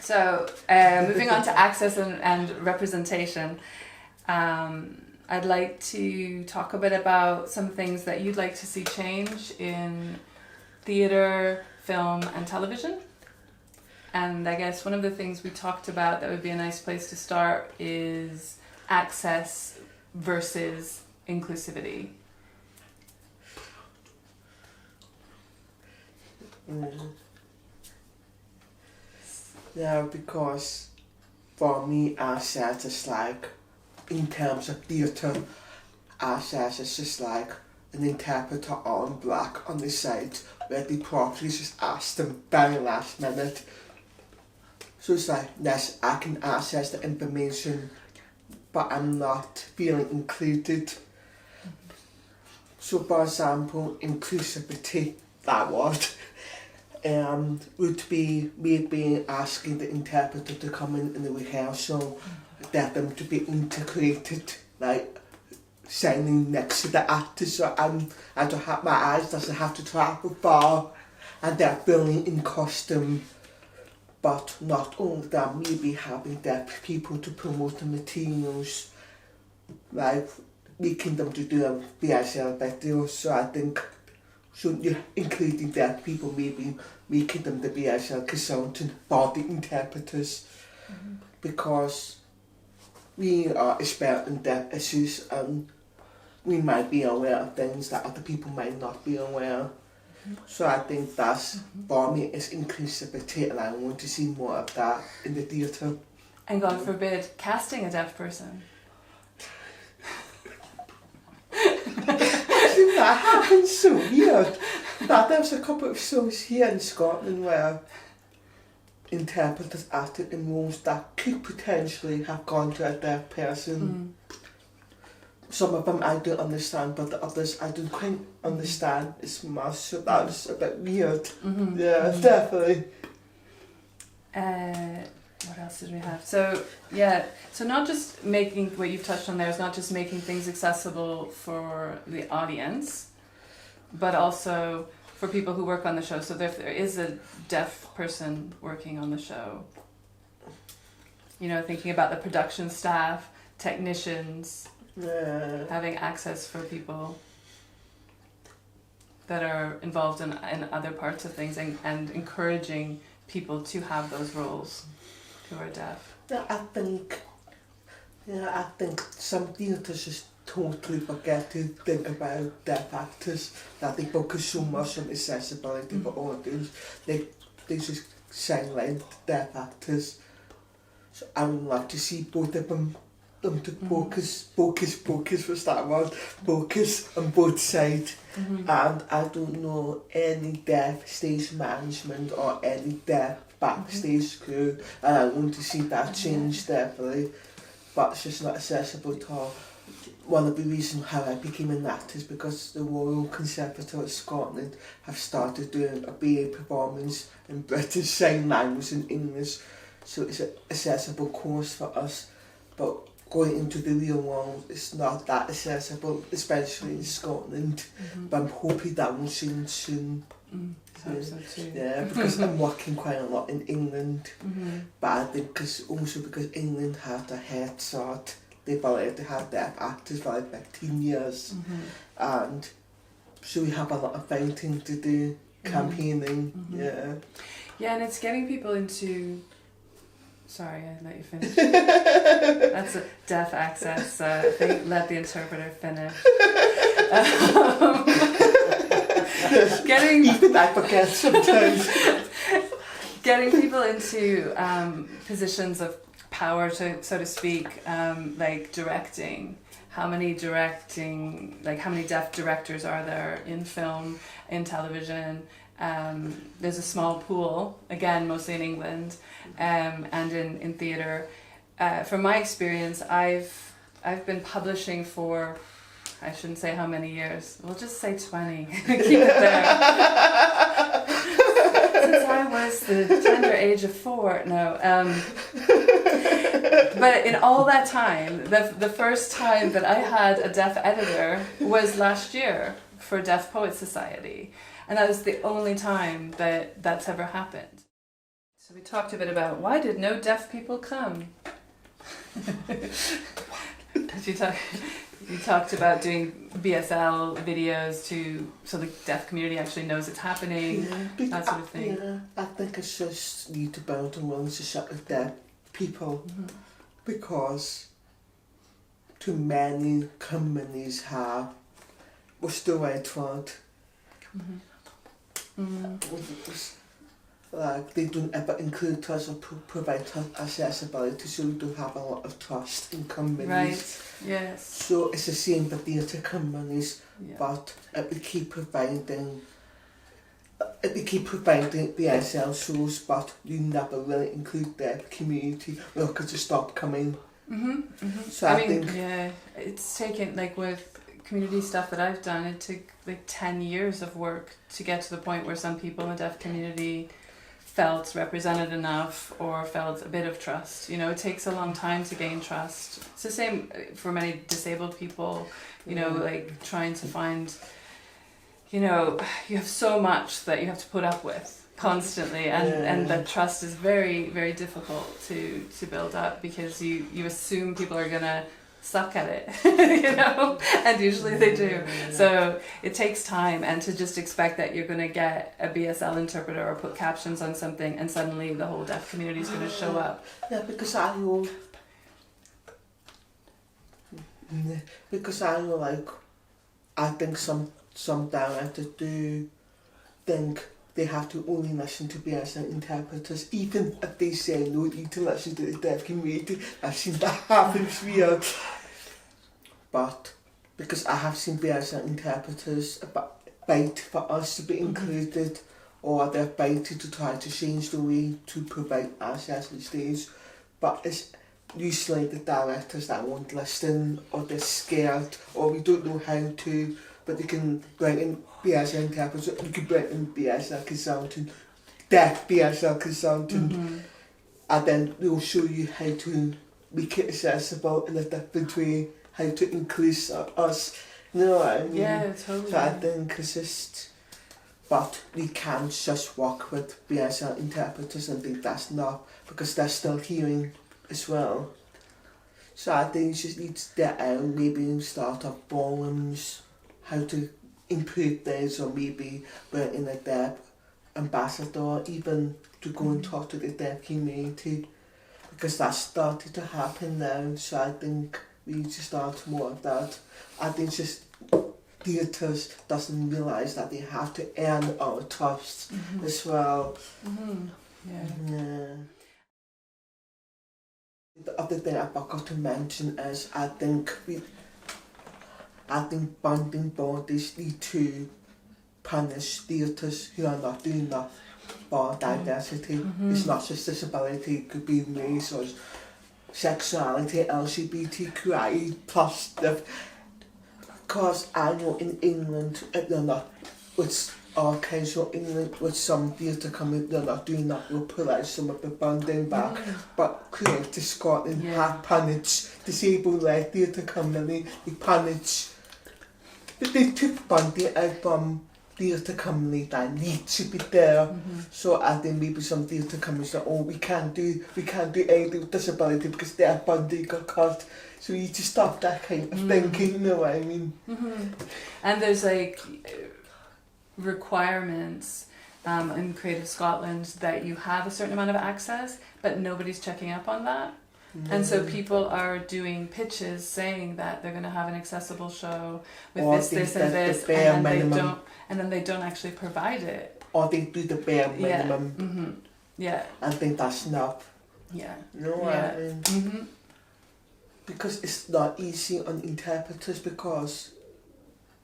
So, moving on to access and representation, I'd like to talk a bit about some things that you'd like to see change in theatre, film and television. And I guess one of the things we talked about that would be a nice place to start is access versus inclusivity. Yeah, because for me, access is like, in terms of theatre, access is just like an interpreter on black on the site where they probably just ask them very last minute. So it's like, yes, I can access the information, but I'm not feeling included. So for example, inclusivity, that word, would be maybe asking the interpreter to come in the rehearsal, get them to be integrated, like standing next to the actors, so I don't have, my eyes doesn't have to travel far, and they're filming in costume. But not only that, maybe having deaf people to promote the materials, like making them to do a BSL video. So I think, so you're including deaf people, maybe making them the BSL consultant for the interpreters, because we are expert in deaf issues and we might be aware of things that other people might not be aware. So I think that's, for me, is inclusivity, and I want to see more of that in the theatre. And God forbid, casting a deaf person. That happens so weird. That there's a couple of shows here in Scotland where interpreters acted in roles that could potentially have gone to a deaf person. Some of them I don't understand, but the others I don't quite understand as much, so that was a bit weird. Yeah, definitely. What else did we have? So not just making, what you've touched on there is not just making things accessible for the audience, but also for people who work on the show. So if there is a deaf person working on the show, you know, thinking about the production staff, technicians, having access for people that are involved in other parts of things, and encouraging people to have those roles who are deaf. I think some theatres just totally forget to think about deaf actors, that they focus so much on accessibility for audience. They just sideline deaf actors. So I would like to see both of them to focus was that word, focus on both sides. And I don't know any deaf stage management or any deaf backstage crew, and I want to see that change definitely, but it's just not accessible at all. One of the reasons how I became an actor is because the Royal Conservatoire of Scotland have started doing a BA performance in British Sign Language and English, so it's an accessible course for us, but going into the real world, it's not that accessible, especially in Scotland. But I'm hoping that will change soon. So too. Yeah, because I'm working quite a lot in England. But I think because England had a head start, they've already had deaf actors for like 15 years. And so we have a lot of fighting to do, campaigning. Yeah, and it's getting people into... Sorry, I let you finish. That's a deaf access. Let the interpreter finish. Even I forget sometimes. Getting people into positions of power, so to speak, like directing. How many deaf directors are there in film, in television? There's a small pool, again, mostly in England, and in theatre. From my experience, I've been publishing for, I shouldn't say how many years, we'll just say 20, keep it there. Since I was the tender age of 4, no. But in all that time, the first time that I had a deaf editor was last year for Deaf Poets Society. And that was the only time that that's ever happened. So we talked a bit about why did no deaf people come? You talked about doing BSL videos so the deaf community actually knows it's happening, that sort of thing. Yeah, I think it's just need to build a relationship with deaf people, because too many companies we're still outward. Like they don't ever include us or provide accessibility, so we don't have a lot of trust in companies. Right. Yes. So it's the same for theatre companies, but if we keep providing the SL shows, but you never really include the community, we're going to stop coming. So I think it's taken, like with community stuff that I've done, it took like 10 years of work to get to the point where some people in the deaf community felt represented enough or felt a bit of trust. You know, it takes a long time to gain trust. It's the same for many disabled people, you know, like trying to find, you know, you have so much that you have to put up with constantly, and that trust is very, very difficult to build up, because you assume people are gonna suck at it, you know, and usually they do. So it takes time, and to just expect that you're going to get a BSL interpreter or put captions on something and suddenly the whole deaf community is going to show up. Yeah, because I know like, I think some directors do think they have to only listen to BSL interpreters, even if they say no, you need to listen to the deaf community. I've seen that happen here. But because I have seen BSL interpreters bite for us to be included, or they're biting to try to change the way to provide access to stage, but it's usually the directors that won't listen, or they're scared, or we don't know how to. But they can bring in BSL interpreter, you can bring in BSL consultant, deaf BSL consultant, and then they'll show you how to make it accessible in a different way, how to increase us. You know what I mean? Yeah, totally. So I think it's just, but we can't just work with BSL interpreters and think that's enough, because they're still hearing as well. So I think you just need to get out, maybe start up forums, how to improve this, or maybe we're in a deaf ambassador, even to go and talk to the deaf community, because that's started to happen now. So I think we need to start more of that. I think just theatres doesn't realise that they have to earn our trust as well. Yeah. The other thing I forgot to mention is I think funding bodies need to punish theatres who are not doing enough for diversity. It's not just disability, it could be race or sexuality, LGBTQI plus stuff. Because I know in England, they're not, with our case in England, with some theatre coming, they're not doing that, we'll pull out some of the funding back. But Curated Scotland have punished disabled-led theatre company, they took funding out from theatre companies that need to be there. So I think maybe some theatre companies say, oh, we can't do anything with disability because their funding got cut. So you need to stop that kind of thinking, you know what I mean? And there's like requirements in Creative Scotland that you have a certain amount of access, but nobody's checking up on that. And so people are doing pitches saying that they're going to have an accessible show with this, and this, and then they don't actually provide it. Or they do the bare minimum. I think that's enough. Yeah. You know what I mean? Because it's not easy on interpreters, because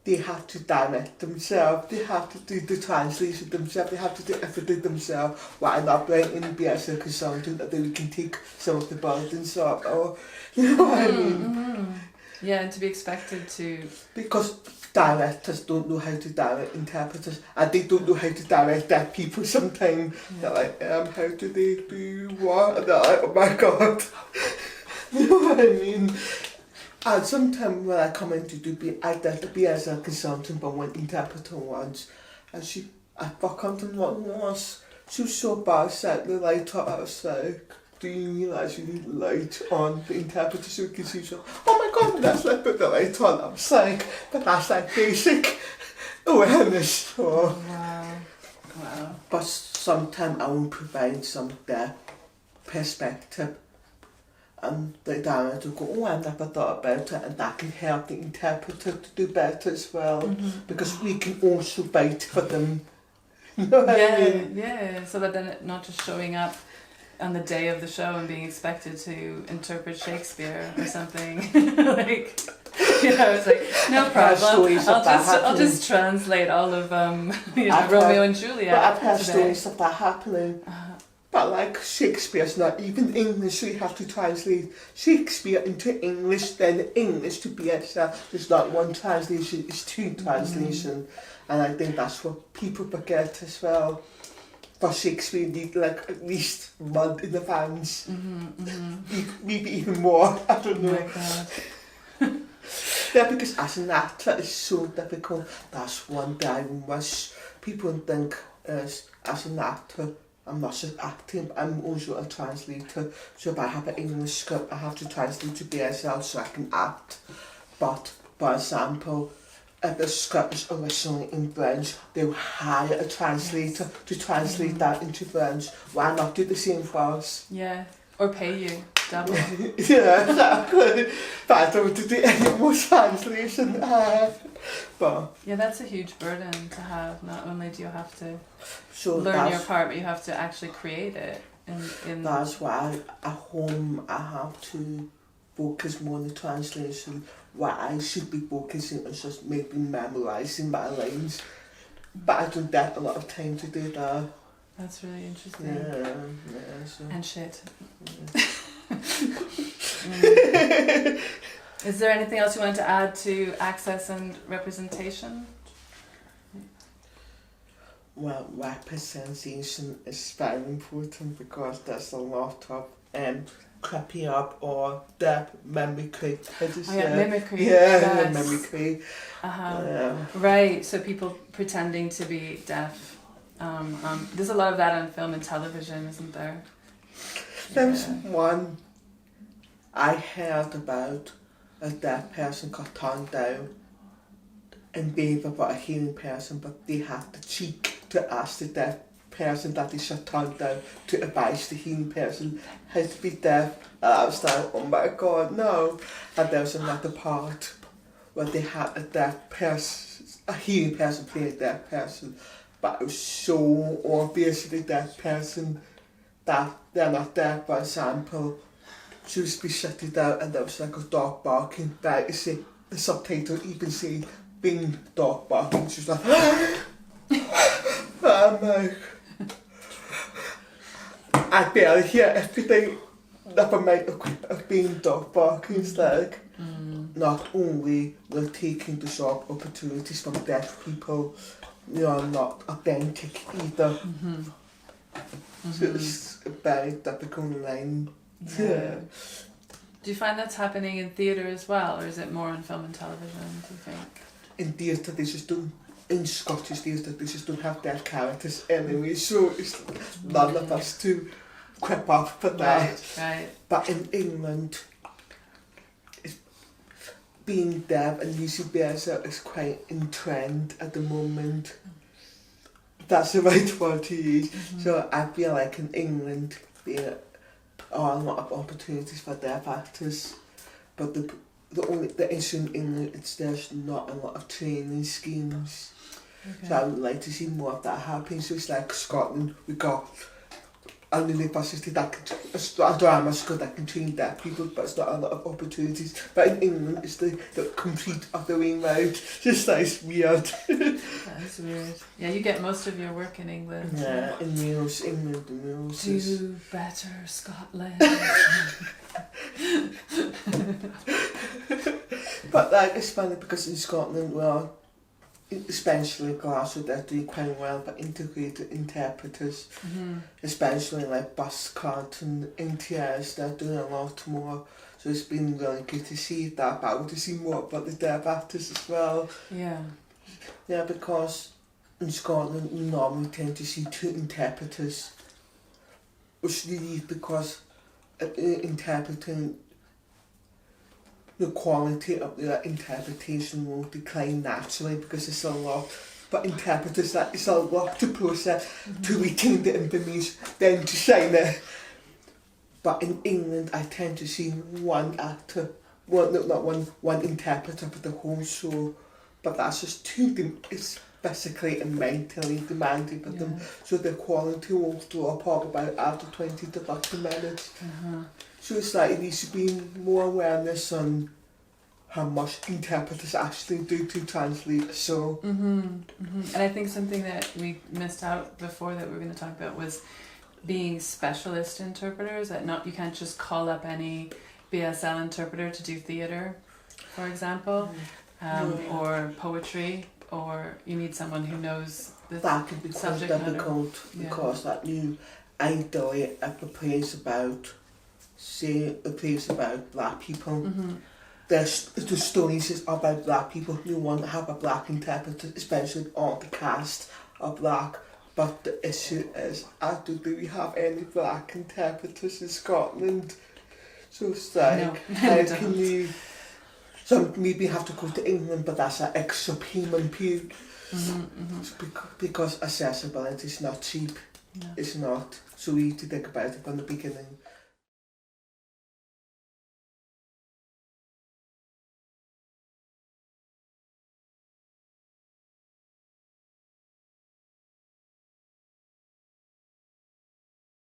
they have to direct themselves, they have to do the translation themselves, they have to do everything themselves. Why not bring in a BSL consultant that then we can take some of the burdens off, or you know what I mean? Yeah, and to be expected to... Because directors don't know how to direct interpreters, and they don't know how to direct deaf people sometimes. They're like, how do they do what? And they're like, oh my god. You know what I mean? And sometimes when I come in to do, I did the BSL consultant but one interpreter once, and I forgot what it was. she was so bad, set the light on. I was like, do you realise you need light on the interpreter so you can see? So, oh my god, let's like put the light on. I was like, but that's like basic awareness. So. Oh, wow. Wow. But sometimes I will provide some their perspective. And the director will go, oh, I never thought about it, and that can help the interpreter to do better as well, because we can also write for them. You know what I mean? Yeah, so that then it not just showing up on the day of the show and being expected to interpret Shakespeare or something. Like, you know, it's like, no problem, I'll just translate all of, Romeo and Juliet. But I've heard stories of that happening. But like Shakespeare's not even English, so you have to translate Shakespeare into English, then English to BSL. There's not one translation, it's two translations. And I think that's what people forget as well. For Shakespeare, you need like at least a month in advance. Maybe even more, I don't know. Oh my God. Yeah, because as an actor, it's so difficult. That's one thing I wish people think as an actor, I'm not just acting, I'm also a translator. So if I have an English script, I have to translate to BSL so I can act. But, for example, if the script is originally in French, they'll hire a translator to translate that into French. Why not do the same for us? Yeah, or pay you double. Yeah, exactly. But I don't want to do any more translation. But yeah, that's a huge burden to have. Not only do you have to so learn your part, but you have to actually create it. In that's why at home I have to focus more on the translation. What I should be focusing on is just maybe memorising my lines. But I don't get a lot of time to do that. That's really interesting. Yeah, so. And shit. Is there anything else you want to add to access and representation? Well, representation is very important because there's a lot of creeping up or deaf mimicry. Mimicry. Yeah, mimicry. Right, so people pretending to be deaf. There's a lot of that on film and television, isn't there? There was one I heard about a deaf person got turned down in favour of a hearing person, but they had the cheek to ask the deaf person that they should turn down to advise the hearing person how to be deaf. And I was like, oh my god, no. And there was another part where they had a deaf person, a hearing person play a deaf person, but it was so obvious to the deaf person that they're not deaf. For example, she was be shutting out and there was like a dog barking, but you see the subtitle even say being dog barking. She was like I'm like, I barely hear everything, never mind of being dog barking. It's like not only we're taking the job opportunities from deaf people, they are not authentic either. So it's a very difficult line. Yeah. Do you find that's happening in theatre as well, or is it more on film and television, do you think? In theatre they just don't, in Scottish theatre they just don't have deaf characters anyway, so it's none of us to crap up for that. Right. But in England, it's, being deaf and using BSL is quite in trend at the moment. That's the right word to use. So I feel like in England there are a lot of opportunities for deaf actors, but the issue in England is there's not a lot of training schemes. Okay. So I would like to see more of that happening. So it's like Scotland, we got a university that can, a drama school that can train deaf people, but it's not a lot of opportunities. But in England, it's the complete other way round. Just like it's weird. That's weird. Yeah, you get most of your work in England. Yeah, in Wales, England and Wales. Do better, Scotland. But like, it's funny because in Scotland, well, especially Glasgow, they're doing quite well for integrated interpreters, especially like bus cards and NTS, they're doing a lot more. So it's been really good to see that, but I want to see more about the deaf actors as well. Yeah. Yeah, because in Scotland, we normally tend to see two interpreters, which really because interpreting, the quality of the interpretation will decline naturally because it's a lot. But interpreters, that is a lot to process, to retain the information, then to sign it. But in England, I tend to see one actor, one interpreter for the whole show. But that's just it's basically mentally demanding for them. So the quality will drop off about after 20 to 30 minutes. So it's like it needs to be more awareness on how much interpreters actually do to translate a show. And I think something that we missed out before that we were going to talk about was being specialist interpreters. That you can't just call up any BSL interpreter to do theatre, for example, or poetry, or you need someone who knows the that can be quite subject difficult because that you ideally if a play is about, say, a play is about black people. The stories is about black people. You want to have a black interpreter, especially all the cast are black. But the issue is, do we have any black interpreters in Scotland? So it's like, how can you? So maybe have to go to England, but that's an extra payment period. Because accessibility is not cheap. It's not. So we need to think about it from the beginning.